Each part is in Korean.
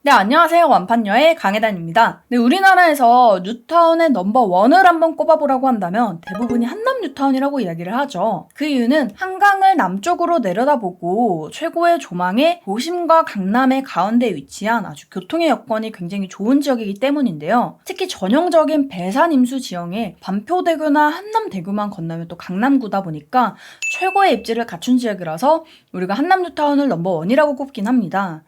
네, 안녕하세요. 완판녀의 강혜단입니다. 네, 우리나라에서 뉴타운의 넘버1을 한번 꼽아보라고 한다면 대부분이 한남 뉴타운이라고 이야기를 하죠. 그 이유는 한강을 남쪽으로 내려다보고 최고의 조망에 도심과 강남의 가운데에 위치한 아주 교통의 여건이 굉장히 좋은 지역이기 때문인데요. 특히 전형적인 배산 임수 지형에 반표대교나 한남대교만 건너면 또 강남구다 보니까 최고의 입지를 갖춘 지역이라서 우리가 한남 뉴타운을 넘버1이라고 꼽긴 합니다.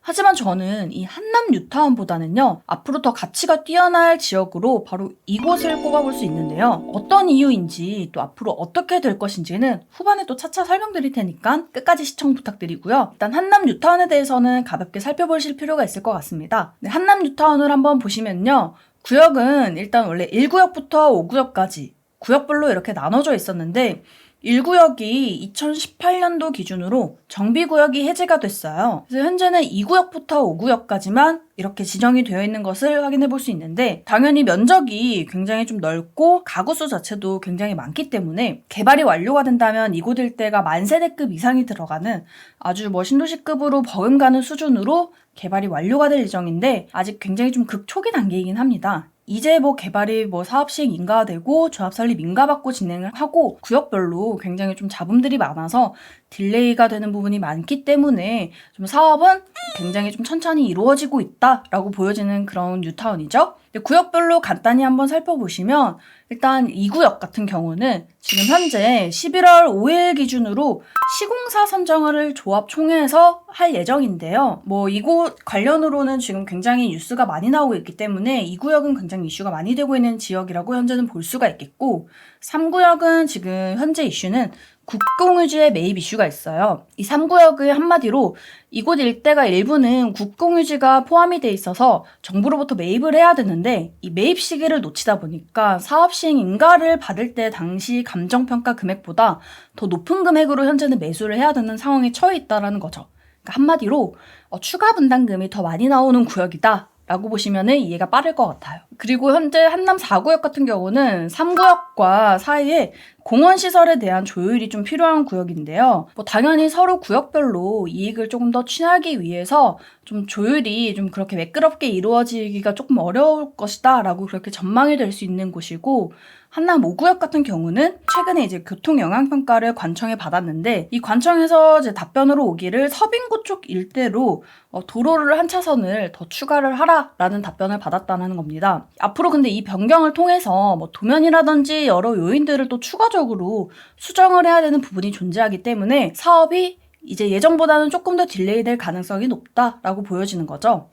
하지만 저는 이 한남 뉴타운보다는요, 앞으로 더 가치가 뛰어날 지역으로 바로 이곳을 꼽아볼 수 있는데요. 어떤 이유인지 또 앞으로 어떻게 될 것인지는 후반에 또 차차 설명드릴 테니까 끝까지 시청 부탁드리고요. 일단 한남 뉴타운에 대해서는 가볍게 살펴보실 필요가 있을 것 같습니다. 네, 한남 뉴타운을 한번 보시면요. 구역은 일단 원래 1구역부터 5구역까지 구역별로 이렇게 나눠져 있었는데 1구역이 2018년도 기준으로 정비구역이 해제가 됐어요. 그래서 현재는 2구역부터 5구역까지만 이렇게 지정이 되어 있는 것을 확인해 볼 수 있는데 당연히 면적이 굉장히 좀 넓고 가구수 자체도 굉장히 많기 때문에 개발이 완료가 된다면 이곳 일대가 만세대급 이상이 들어가는 아주 신도시급으로 버금가는 수준으로 개발이 완료가 될 예정인데 아직 굉장히 좀 극초기 단계이긴 합니다. 이제 개발이 사업 시행 인가되고 조합 설립 인가받고 진행을 하고 구역별로 굉장히 좀 잡음들이 많아서 딜레이가 되는 부분이 많기 때문에 좀 사업은 굉장히 좀 천천히 이루어지고 있다라고 보여지는 그런 뉴타운이죠. 구역별로 간단히 한번 살펴보시면 일단 2구역 같은 경우는 지금 현재 11월 5일 기준으로 시공사 선정을 조합 총회에서 할 예정인데요. 이곳 관련으로는 지금 굉장히 뉴스가 많이 나오고 있기 때문에 2구역은 굉장히 이슈가 많이 되고 있는 지역이라고 현재는 볼 수가 있겠고 3구역은 지금 현재 이슈는 국공유지의 매입 이슈가 있어요. 이 3구역의 한마디로 이곳 일대가 일부는 국공유지가 포함이 돼 있어서 정부로부터 매입을 해야 되는데 이 매입 시기를 놓치다 보니까 사업 시행 인가를 받을 때 당시 감정평가 금액보다 더 높은 금액으로 현재는 매수를 해야 되는 상황에 처해 있다는 거죠. 그러니까 한마디로 추가 분담금이 더 많이 나오는 구역이다. 라고 보시면 이해가 빠를 것 같아요. 그리고 현재 한남 4구역 같은 경우는 3구역과 사이에 공원시설에 대한 조율이 좀 필요한 구역인데요. 당연히 서로 구역별로 이익을 조금 더 취하기 위해서 좀 조율이 좀 그렇게 매끄럽게 이루어지기가 조금 어려울 것이다 라고 그렇게 전망이 될 수 있는 곳이고 한남 5구역 같은 경우는 최근에 이제 교통영향평가를 관청에 받았는데 이 관청에서 이제 답변으로 오기를 서빙고 쪽 일대로 도로를 한 차선을 더 추가를 하라라는 답변을 받았다는 겁니다. 앞으로 근데 이 변경을 통해서 도면이라든지 여러 요인들을 또 추가적으로 수정을 해야 되는 부분이 존재하기 때문에 사업이 이제 예정보다는 조금 더 딜레이 될 가능성이 높다라고 보여지는 거죠.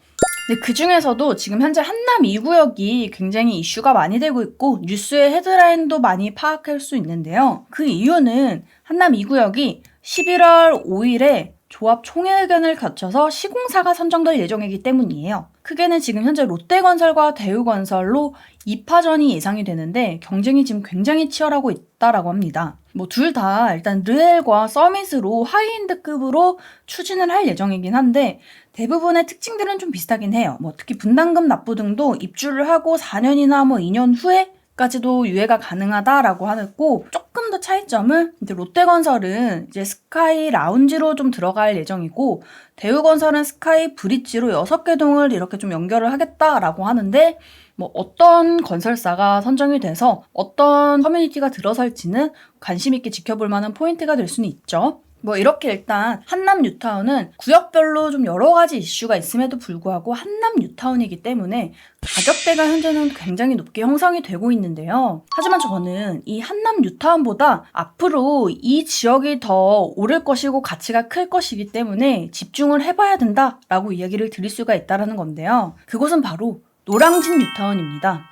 근데 그 중에서도 지금 현재 한남 2구역이 굉장히 이슈가 많이 되고 있고 뉴스의 헤드라인도 많이 파악할 수 있는데요. 그 이유는 한남 2구역이 11월 5일에 조합 총회 의견을 거쳐서 시공사가 선정될 예정이기 때문이에요. 크게는 지금 현재 롯데건설과 대우건설로 2파전이 예상이 되는데 경쟁이 지금 굉장히 치열하고 있다라고 합니다. 둘 다 일단 르엘과 서밋으로 하이엔드급으로 추진을 할 예정이긴 한데 대부분의 특징들은 좀 비슷하긴 해요. 특히 분담금 납부 등도 입주를 하고 4년이나 2년 후에까지도 유예가 가능하다라고 하고 조금 더 차이점은 이제 롯데건설은 이제 스카이 라운지로 좀 들어갈 예정이고 대우건설은 스카이 브릿지로 6개 동을 이렇게 좀 연결을 하겠다라고 하는데 어떤 건설사가 선정이 돼서 어떤 커뮤니티가 들어설지는 관심 있게 지켜볼 만한 포인트가 될 수는 있죠. 이렇게 일단 한남 뉴타운은 구역별로 좀 여러 가지 이슈가 있음에도 불구하고 한남 뉴타운이기 때문에 가격대가 현재는 굉장히 높게 형성이 되고 있는데요. 하지만 저는 이 한남 뉴타운보다 앞으로 이 지역이 더 오를 것이고 가치가 클 것이기 때문에 집중을 해봐야 된다라고 이야기를 드릴 수가 있다는 건데요. 그곳은 바로 노량진 뉴타운입니다.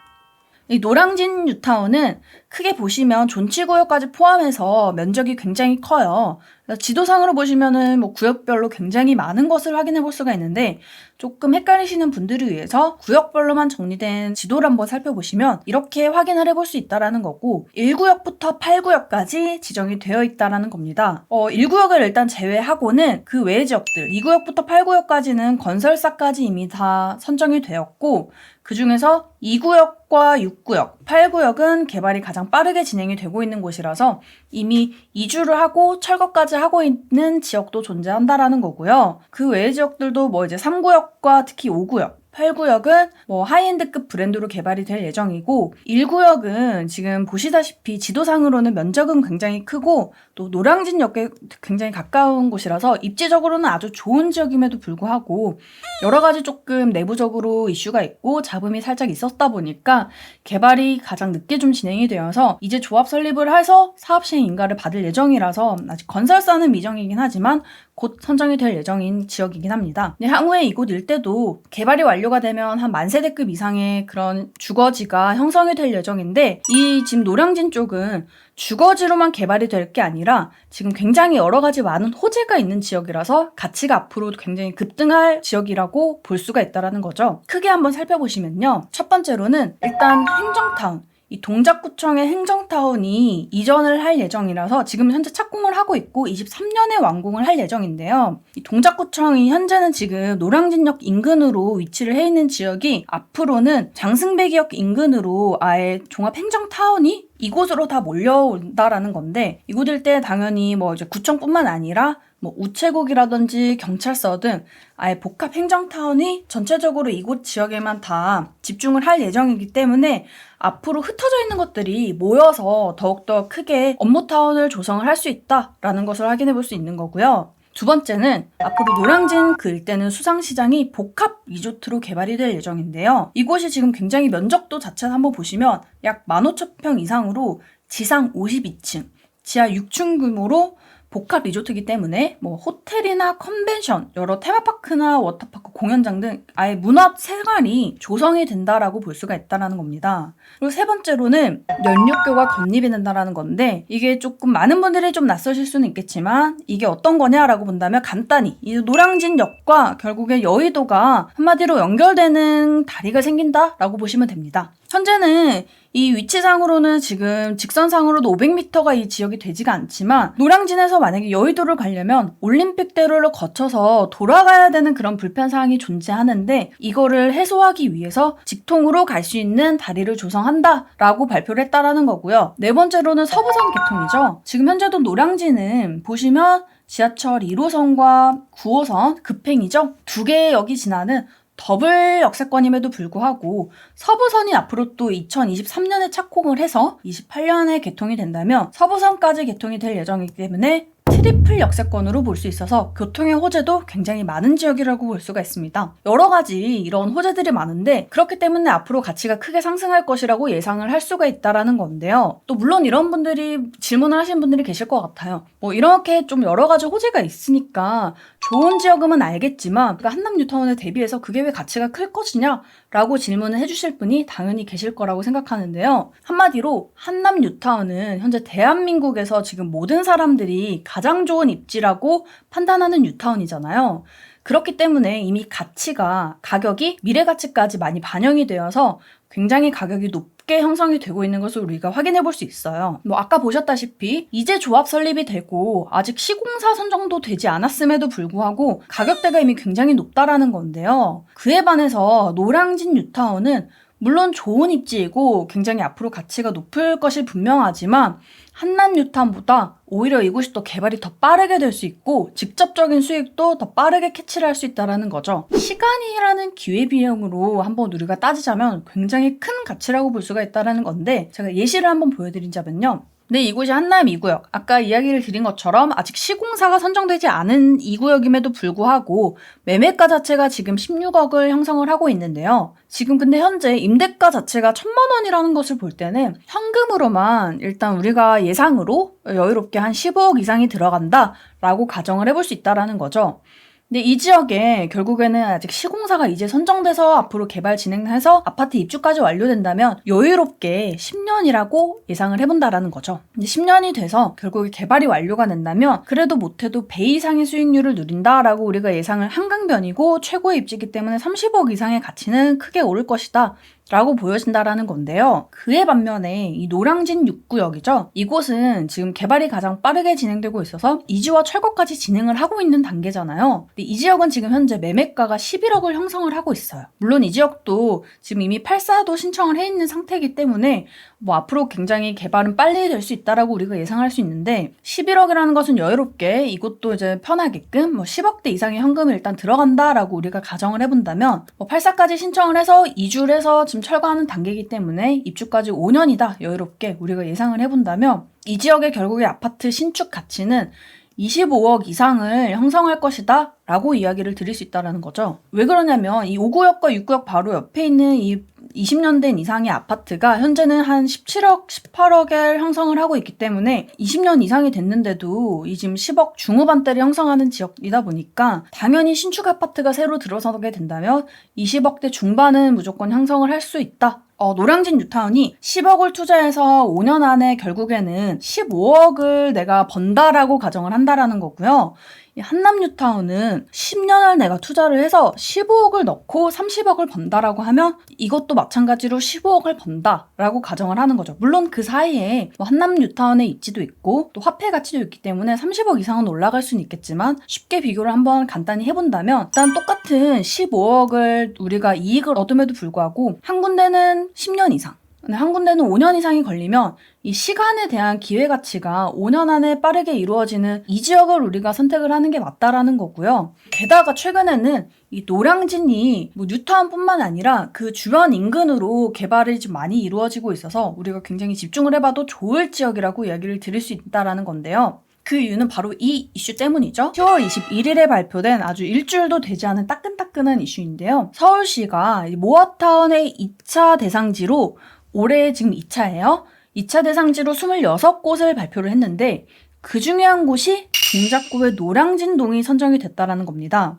이 노량진 뉴타운은 크게 보시면 존치구역까지 포함해서 면적이 굉장히 커요. 지도상으로 보시면은 구역별로 굉장히 많은 것을 확인해 볼 수가 있는데 조금 헷갈리시는 분들을 위해서 구역별로만 정리된 지도를 한번 살펴보시면 이렇게 확인을 해볼 수 있다는 거고 1구역부터 8구역까지 지정이 되어 있다는 겁니다. 1구역을 일단 제외하고는 그 외의 지역들 2구역부터 8구역까지는 건설사까지 이미 다 선정이 되었고 그 중에서 2구역과 6구역, 8구역은 개발이 가장 빠르게 진행이 되고 있는 곳이라서 이미 이주를 하고 철거까지 하고 있는 지역도 존재한다라는 거고요. 그 외의 지역들도 뭐 이제 3구역과 특히 5구역, 8구역은 뭐 하이엔드급 브랜드로 개발이 될 예정이고 1구역은 지금 보시다시피 지도상으로는 면적은 굉장히 크고 또 노량진역에 굉장히 가까운 곳이라서 입지적으로는 아주 좋은 지역임에도 불구하고 여러 가지 조금 내부적으로 이슈가 있고 잡음이 살짝 있었다 보니까 개발이 가장 늦게 좀 진행이 되어서 이제 조합 설립을 해서 사업 시행 인가를 받을 예정이라서 아직 건설사는 미정이긴 하지만 곧 선정이 될 예정인 지역이긴 합니다. 향후에 이곳 일대도 개발이 완료가 되면 한 10,000세대급 이상의 그런 주거지가 형성이 될 예정인데 이 지금 노량진 쪽은 주거지로만 개발이 될 게 아니라 지금 굉장히 여러 가지 많은 호재가 있는 지역이라서 가치가 앞으로 굉장히 급등할 지역이라고 볼 수가 있다는 거죠. 크게 한번 살펴보시면요. 첫 번째로는 일단 행정타운. 이 동작구청의 행정타운이 이전을 할 예정이라서 지금 현재 착공을 하고 있고 23년에 완공을 할 예정인데요. 이 동작구청이 현재는 지금 노량진역 인근으로 위치를 해 있는 지역이 앞으로는 장승배기역 인근으로 아예 종합행정타운이 이곳으로 다 몰려온다라는 건데 이곳 일대 당연히 뭐 이제 구청뿐만 아니라 뭐 우체국이라든지 경찰서 등 아예 복합 행정타운이 전체적으로 이곳 지역에만 다 집중을 할 예정이기 때문에 앞으로 흩어져 있는 것들이 모여서 더욱더 크게 업무타운을 조성을 할 수 있다라는 것을 확인해 볼 수 있는 거고요. 두 번째는 앞으로 노량진 그 일대는 수상시장이 복합 리조트로 개발이 될 예정인데요. 이곳이 지금 굉장히 면적도 자체를 한번 보시면 약 15,000평 이상으로 지상 52층, 지하 6층 규모로 복합 리조트이기 때문에 뭐 호텔이나 컨벤션, 여러 테마파크나 워터파크, 공연장 등 아예 문화 생활이 조성이 된다라고 볼 수가 있다는 겁니다. 그리고 세 번째로는 연륙교가 건립이 된다는 건데 이게 조금 많은 분들이 좀 낯서실 수는 있겠지만 이게 어떤 거냐라고 본다면 간단히 이 노량진역과 결국에 여의도가 한마디로 연결되는 다리가 생긴다라고 보시면 됩니다. 현재는 이 위치상으로는 지금 직선상으로도 500m가 이 지역이 되지가 않지만 노량진에서 만약에 여의도를 가려면 올림픽대로를 거쳐서 돌아가야 되는 그런 불편사항이 존재하는데 이거를 해소하기 위해서 직통으로 갈 수 있는 다리를 조성한다라고 발표를 했다라는 거고요. 네 번째로는 서부선 개통이죠. 지금 현재도 노량진은 보시면 지하철 1호선과 9호선 급행이죠. 두 개의 역이 지나는 더블 역세권임에도 불구하고 서부선이 앞으로 또 2023년에 착공을 해서 28년에 개통이 된다면 서부선까지 개통이 될 예정이기 때문에 트리플 역세권으로 볼 수 있어서 교통의 호재도 굉장히 많은 지역이라고 볼 수가 있습니다. 여러 가지 이런 호재들이 많은데 그렇기 때문에 앞으로 가치가 크게 상승할 것이라고 예상을 할 수가 있다라는 건데요. 또 물론 이런 분들이 질문을 하시는 분들이 계실 것 같아요. 뭐 이렇게 좀 여러 가지 호재가 있으니까 좋은 지역은 알겠지만 한남 뉴타운에 대비해서 그게 왜 가치가 클 것이냐? 라고 질문을 해주실 분이 당연히 계실 거라고 생각하는데요. 한마디로 한남 뉴타운은 현재 대한민국에서 지금 모든 사람들이 가장 좋은 입지라고 판단하는 뉴타운이잖아요. 그렇기 때문에 이미 가격이 미래 가치까지 많이 반영이 되어서 굉장히 가격이 높게 형성이 되고 있는 것을 우리가 확인해 볼 수 있어요. 뭐 아까 보셨다시피 이제 조합 설립이 되고 아직 시공사 선정도 되지 않았음에도 불구하고 가격대가 이미 굉장히 높다라는 건데요. 그에 반해서 노량진 뉴타운은 물론 좋은 입지이고 굉장히 앞으로 가치가 높을 것이 분명하지만 한남 뉴타운보다 오히려 이곳이 또 개발이 더 빠르게 될 수 있고 직접적인 수익도 더 빠르게 캐치를 할 수 있다는 거죠. 시간이라는 기회비용으로 한번 우리가 따지자면 굉장히 큰 가치라고 볼 수가 있다는 건데 제가 예시를 한번 보여드리자면요. 네, 이곳이 한남 2구역. 아까 이야기를 드린 것처럼 아직 시공사가 선정되지 않은 2구역임에도 불구하고 매매가 자체가 지금 16억을 형성을 하고 있는데요. 지금 근데 현재 임대가 자체가 1,000만 원이라는 것을 볼 때는 현금으로만 일단 우리가 예상으로 여유롭게 한 15억 이상이 들어간다라고 가정을 해볼 수 있다는 거죠. 근데 이 지역에 결국에는 아직 시공사가 이제 선정돼서 앞으로 개발 진행해서 아파트 입주까지 완료된다면 여유롭게 10년이라고 예상을 해본다라는 거죠. 근데 10년이 돼서 결국에 개발이 완료가 된다면 그래도 못해도 배 이상의 수익률을 누린다라고 우리가 예상을 한강변이고 최고의 입지이기 때문에 30억 이상의 가치는 크게 오를 것이다 라고 보여진다라는 건데요. 그에 반면에 이 노량진 6구역이죠. 이곳은 지금 개발이 가장 빠르게 진행되고 있어서 이주와 철거까지 진행을 하고 있는 단계잖아요. 근데 이 지역은 지금 현재 매매가가 11억을 형성을 하고 있어요. 물론 이 지역도 지금 이미 8사도 신청을 해 있는 상태이기 때문에 뭐 앞으로 굉장히 개발은 빨리 될 수 있다라고 우리가 예상할 수 있는데 11억이라는 것은 여유롭게 이것도 이제 편하게끔 뭐 10억대 이상의 현금이 일단 들어간다라고 우리가 가정을 해본다면 뭐 8사까지 신청을 해서 이주를 해서 지금 철거하는 단계이기 때문에 입주까지 5년이다 여유롭게 우리가 예상을 해본다면 이 지역의 결국의 아파트 신축 가치는 25억 이상을 형성할 것이다 라고 이야기를 드릴 수 있다는 거죠. 왜 그러냐면 이 5구역과 6구역 바로 옆에 있는 이 20년 된 이상의 아파트가 현재는 한 17억, 18억을 형성을 하고 있기 때문에 20년 이상이 됐는데도 이 지금 10억 중후반대를 형성하는 지역이다 보니까 당연히 신축 아파트가 새로 들어서게 된다면 20억대 중반은 무조건 형성을 할 수 있다. 노량진 뉴타운이 10억을 투자해서 5년 안에 결국에는 15억을 내가 번다라고 가정을 한다라는 거고요. 이 한남 뉴타운은 10년을 내가 투자를 해서 15억을 넣고 30억을 번다라고 하면 이것도 마찬가지로 15억을 번다라고 가정을 하는 거죠. 물론 그 사이에 뭐 한남 뉴타운의 입지도 있고 또 화폐 가치도 있기 때문에 30억 이상은 올라갈 수는 있겠지만 쉽게 비교를 한번 간단히 해본다면 일단 똑같은 15억을 우리가 이익을 얻음에도 불구하고 한 군데는 10년 이상 근데 한 군데는 5년 이상이 걸리면 이 시간에 대한 기회 가치가 5년 안에 빠르게 이루어지는 이 지역을 우리가 선택을 하는 게 맞다라는 거고요. 게다가 최근에는 이 노량진이 뭐 뉴타운뿐만 아니라 그 주변 인근으로 개발이 좀 많이 이루어지고 있어서 우리가 굉장히 집중을 해봐도 좋을 지역이라고 이야기를 드릴 수 있다라는 건데요. 그 이유는 바로 이 이슈 때문이죠. 10월 21일에 발표된 아주 일주일도 되지 않은 따끈따끈한 이슈인데요. 서울시가 모아타운의 2차 대상지로 올해 지금 2차예요. 2차 대상지로 26곳을 발표를 했는데 그 중에 한 곳이 동작구의 노량진동이 선정이 됐다라는 겁니다.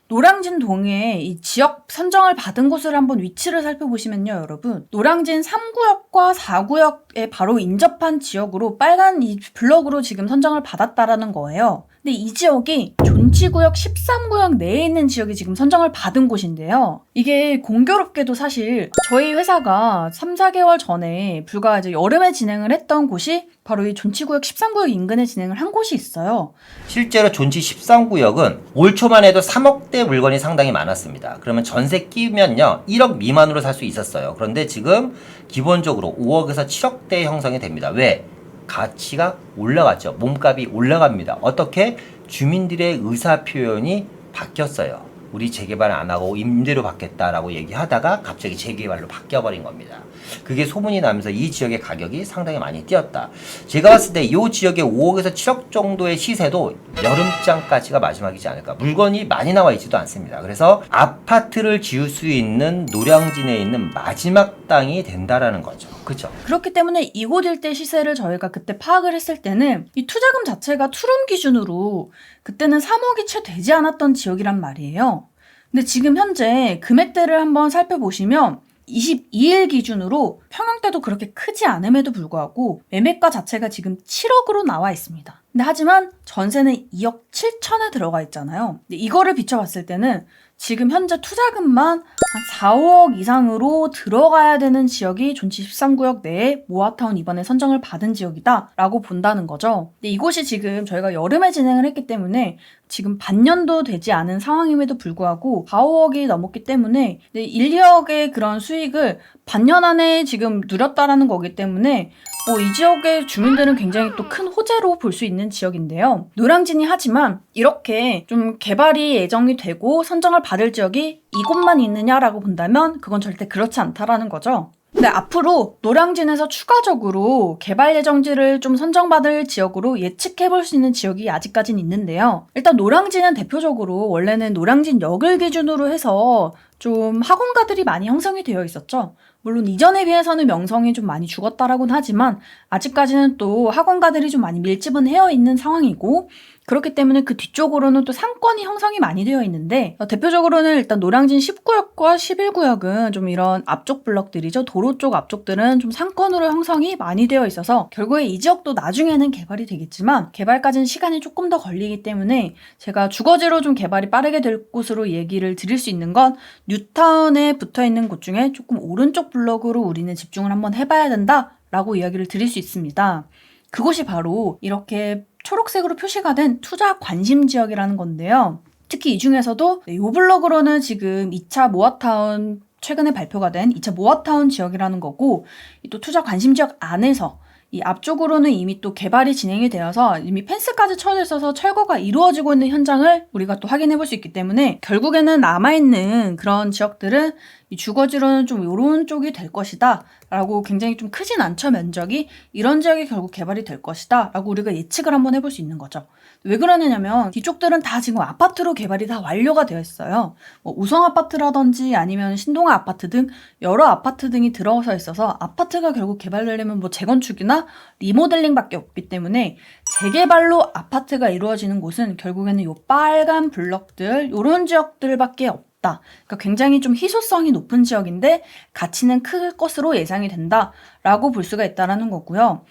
노량진동의 이 지역 선정을 받은 곳을 한번 위치를 살펴보시면요, 여러분. 노량진 3구역과 4구역에 바로 인접한 지역으로 빨간 이 블럭으로 지금 선정을 받았다라는 거예요. 근데 이 지역이 존치구역 13구역 내에 있는 지역이 지금 선정을 받은 곳인데요. 이게 공교롭게도 사실 저희 회사가 3, 4개월 전에 불과 이제 여름에 진행을 했던 곳이 바로 이 존치구역 13구역 인근에 진행을 한 곳이 있어요. 실제로 존치 13구역은 올 초만 해도 3억대 물건이 상당히 많았습니다. 그러면 전세 끼면요 1억 미만으로 살 수 있었어요. 그런데 지금 기본적으로 5억에서 7억대 형성이 됩니다. 왜? 가치가 올라갔죠. 몸값이 올라갑니다. 어떻게? 주민들의 의사 표현이 바뀌었어요. 우리 재개발 안 하고 임대료 받겠다라고 얘기하다가 갑자기 재개발로 바뀌어버린 겁니다. 그게 소문이 나면서 이 지역의 가격이 상당히 많이 뛰었다. 제가 봤을 때 이 지역의 5억에서 7억 정도의 시세도 여름장까지가 마지막이지 않을까. 물건이 많이 나와 있지도 않습니다. 그래서 아파트를 지을 수 있는 노량진에 있는 마지막 땅이 된다라는 거죠. 그렇죠? 그렇기 때문에 이곳 일대 시세를 저희가 그때 파악을 했을 때는 이 투자금 자체가 투룸 기준으로 그때는 3억이 채 되지 않았던 지역이란 말이에요. 근데 지금 현재 금액대를 한번 살펴보시면 22일 기준으로 평형대도 그렇게 크지 않음에도 불구하고 매매가 자체가 지금 7억으로 나와 있습니다. 근데 하지만 전세는 2억 7천에 들어가 있잖아요. 근데 이거를 비춰봤을 때는 지금 현재 투자금만 한 4, 5억 이상으로 들어가야 되는 지역이 존치 13구역 내에 모아타운 이번에 선정을 받은 지역이다 라고 본다는 거죠. 근데 이곳이 지금 저희가 여름에 진행을 했기 때문에 지금 반년도 되지 않은 상황임에도 불구하고 4, 5억이 넘었기 때문에 1, 2억의 그런 수익을 반년 안에 지금 누렸다라는 거기 때문에 이 지역의 주민들은 굉장히 또 큰 호재로 볼 수 있는 지역인데요. 노량진이 하지만 이렇게 좀 개발이 예정이 되고 선정을 받을 지역이 이곳만 있느냐라고 본다면 그건 절대 그렇지 않다라는 거죠. 근데 앞으로 노량진에서 추가적으로 개발 예정지를 좀 선정받을 지역으로 예측해볼 수 있는 지역이 아직까지는 있는데요. 일단 노량진은 대표적으로 원래는 노량진역을 기준으로 해서 좀 학원가들이 많이 형성이 되어 있었죠. 물론 이전에 비해서는 명성이 좀 많이 죽었다라고는 하지만 아직까지는 또 학원가들이 좀 많이 밀집은 해어 있는 상황이고, 그렇기 때문에 그 뒤쪽으로는 또 상권이 형성이 많이 되어 있는데, 대표적으로는 일단 노량진 10구역과 11구역은 좀 이런 앞쪽 블럭들이죠. 도로 쪽 앞쪽들은 좀 상권으로 형성이 많이 되어 있어서 결국에 이 지역도 나중에는 개발이 되겠지만 개발까지는 시간이 조금 더 걸리기 때문에 제가 주거지로 좀 개발이 빠르게 될 곳으로 얘기를 드릴 수 있는 건 뉴타운에 붙어 있는 곳 중에 조금 오른쪽 블럭으로 우리는 집중을 한번 해봐야 된다라고 이야기를 드릴 수 있습니다. 그곳이 바로 이렇게 초록색으로 표시가 된 투자 관심 지역이라는 건데요. 특히 이 중에서도 이 블럭으로는 지금 2차 모아타운 최근에 발표가 된 2차 모아타운 지역이라는 거고, 또 투자 관심 지역 안에서 이 앞쪽으로는 이미 또 개발이 진행이 되어서 이미 펜스까지 쳐져 있어서 철거가 이루어지고 있는 현장을 우리가 또 확인해 볼 수 있기 때문에 결국에는 남아있는 그런 지역들은 이 주거지로는 좀 이런 쪽이 될 것이다 라고, 굉장히 좀 크진 않죠, 면적이. 이런 지역이 결국 개발이 될 것이다 라고 우리가 예측을 한번 해볼 수 있는 거죠. 왜 그러느냐면 뒤쪽들은 다 지금 아파트로 개발이 다 완료가 되어 있어요. 뭐 우성 아파트라든지 아니면 신동아 아파트 등 여러 아파트 등이 들어서 있어서 아파트가 결국 개발되려면 뭐 재건축이나 리모델링밖에 없기 때문에 재개발로 아파트가 이루어지는 곳은 결국에는 요 빨간 블럭들, 요런 지역들밖에 없다. 그러니까 굉장히 좀 희소성이 높은 지역인데 가치는 클 것으로 예상이 된다라고 볼 수가 있다라는 거고요.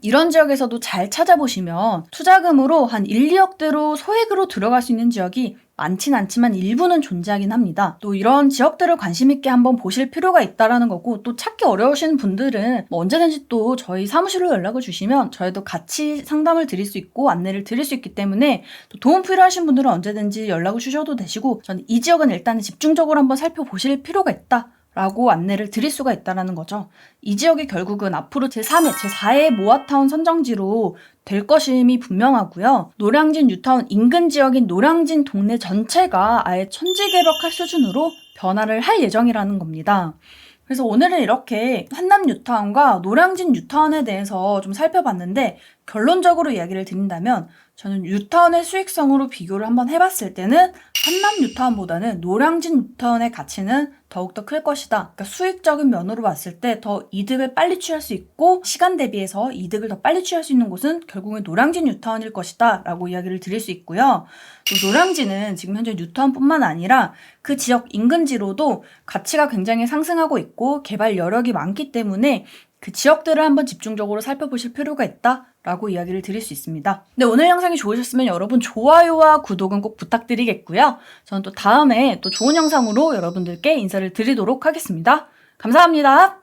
이런 지역에서도 잘 찾아보시면 투자금으로 한 1, 2억대로 소액으로 들어갈 수 있는 지역이 많진 않지만 일부는 존재하긴 합니다. 또 이런 지역들을 관심 있게 한번 보실 필요가 있다라는 거고, 또 찾기 어려우신 분들은 뭐 언제든지 또 저희 사무실로 연락을 주시면 저희도 같이 상담을 드릴 수 있고 안내를 드릴 수 있기 때문에 또 도움 필요하신 분들은 언제든지 연락을 주셔도 되시고, 저는 이 지역은 일단 집중적으로 한번 살펴보실 필요가 있다 라고 안내를 드릴 수가 있다는 거죠. 이 지역이 결국은 앞으로 제3회, 제4회 모아타운 선정지로 될 것임이 분명하고요. 노량진 뉴타운 인근 지역인 노량진 동네 전체가 아예 천지개벽할 수준으로 변화를 할 예정이라는 겁니다. 그래서 오늘은 이렇게 한남 뉴타운과 노량진 뉴타운에 대해서 좀 살펴봤는데, 결론적으로 이야기를 드린다면 저는 뉴타운의 수익성으로 비교를 한번 해봤을 때는 한남 뉴타운보다는 노량진 뉴타운의 가치는 더욱더 클 것이다. 그러니까 수익적인 면으로 봤을 때 더 이득을 빨리 취할 수 있고 시간 대비해서 이득을 더 빨리 취할 수 있는 곳은 결국은 노량진 뉴타운일 것이다 라고 이야기를 드릴 수 있고요. 또 노량진은 지금 현재 뉴타운뿐만 아니라 그 지역 인근지로도 가치가 굉장히 상승하고 있고 개발 여력이 많기 때문에 그 지역들을 한번 집중적으로 살펴보실 필요가 있다라고 이야기를 드릴 수 있습니다. 네, 오늘 영상이 좋으셨으면 여러분 좋아요와 구독은 꼭 부탁드리겠고요. 저는 또 다음에 또 좋은 영상으로 여러분들께 인사를 드리도록 하겠습니다. 감사합니다.